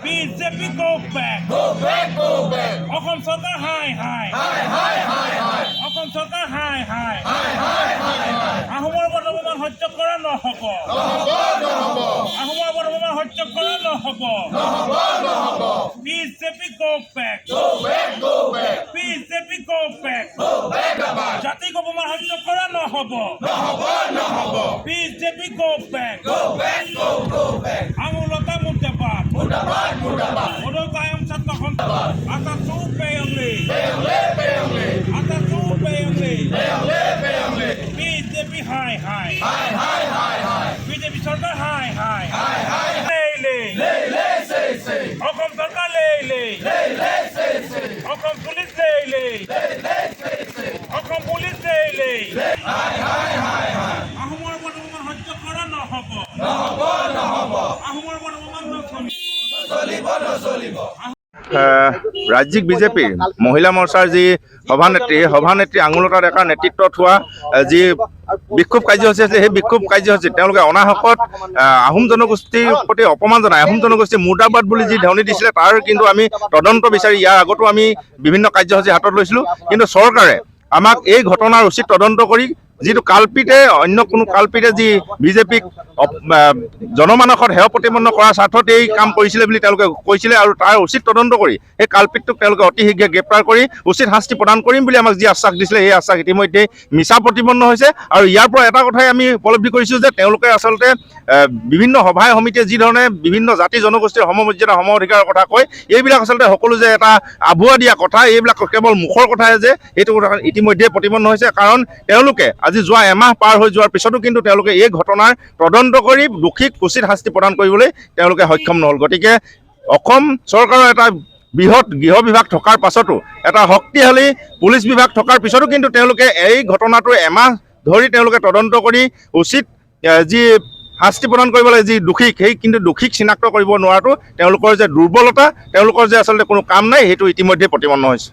BJP go back. Assam চৰকাৰ হাই হাই। অসম চৰকাৰ হাই হাই। আহোমৰ বৰ্তমান সহ্য কৰা নহ'ব। আহোমৰ বৰ্তমান সহ্য কৰা নহ'ব। BJP go back. BJP go back. জাতিক অপমান সহ্য কৰা নহ'ব। BJP go back. আঙুলতা মুৰ্দাবাদ। Udah tayang satu kontak, atas supe yang li, atas supe yang li, BJP hai hai, BJP सरकार hai hai, le, Hukum सरकार le, Hukum polis le, Hukum polis le, Ahumar বৰ্তমান সহ্য কৰা নহ'ব, আহোমৰ বৰ্তমান নচলিব। ৰাজ্যিক বিজেপিৰ মহিলা মৰ্চাৰ যি সভানেত্ৰী আঙুলতা ডেকাৰ নেতৃত্বত হোৱা যি বিক্ষোভ কাৰ্যসূচী আছে সেই বিক্ষোভ কাৰ্যসূচীত তেওঁলোকে অনাহকত আহোম জনগোষ্ঠীৰ প্ৰতি অপমান জনাই আহোম জনগোষ্ঠী মুৰ্দাবাদ বুলি যি ধ্বনি দিছিলে তাৰ কিন্তু আমি তদন্ত বিচাৰি ইয়াৰ আগতো আমি বিভিন্ন কাৰ্যসূচী হাতত লৈছিলোঁ, কিন্তু চৰকাৰে আমাক এই ঘটনাৰ উচিত তদন্ত কৰি যিটো কালপিতে অন্য কোনো কালপিতে যি বিজেপিক জনমানসত হেয় প্ৰতিপন্ন কৰাৰ স্বাৰ্থত এই কাম কৰিছিলে বুলি তেওঁলোকে কৈছিলে আৰু তাৰ উচিত তদন্ত কৰি সেই কালপিতটোক তেওঁলোকে অতি শীঘ্ৰে গ্ৰেপ্তাৰ কৰি উচিত শাস্তি প্ৰদান কৰিম বুলি আমাক যি আশ্বাস দিছিলে সেই আশ্বাস ইতিমধ্যে মিছা প্ৰতিপন্ন হৈছে। আৰু ইয়াৰ পৰা এটা কথাই আমি উপলব্ধি কৰিছোঁ যে তেওঁলোকে আচলতে বিভিন্ন সভাই সমিতিয়ে যি ধৰণে বিভিন্ন জাতি জনগোষ্ঠীৰ সমমৰ্যাদা সম অধিকাৰৰ কথা কয় এইবিলাক আচলতে সকলো যে এটা আভুৱা দিয়া কথা এইবিলাক কেৱল মুখৰ কথাই যে এইটো কথা ইতিমধ্যে প্ৰতিপন্ন হৈছে, কাৰণ তেওঁলোকে আজি যোৱা এমাহ পাৰ হৈ যোৱাৰ পিছতো কিন্তু তেওঁলোকে এই ঘটনাৰ তদন্ত কৰি দোষীক উচিত শাস্তি প্ৰদান কৰিবলৈ তেওঁলোকে সক্ষম নহ'ল। গতিকে অসম চৰকাৰৰ এটা বৃহৎ গৃহ বিভাগ থকাৰ পাছতো এটা শক্তিশালী পুলিচ বিভাগ থকাৰ পিছতো কিন্তু তেওঁলোকে এই ঘটনাটো এমাহ ধৰি তেওঁলোকে তদন্ত কৰি উচিত যি শাস্তি প্ৰদান কৰিব লাগে যি দোষীক সেই কিন্তু দোষীক চিনাক্ত কৰিব নোৱাৰাটো তেওঁলোকৰ যে দুৰ্বলতা তেওঁলোকৰ যে আচলতে কোনো কাম নাই সেইটো ইতিমধ্যে প্ৰতিপন্ন হৈছে।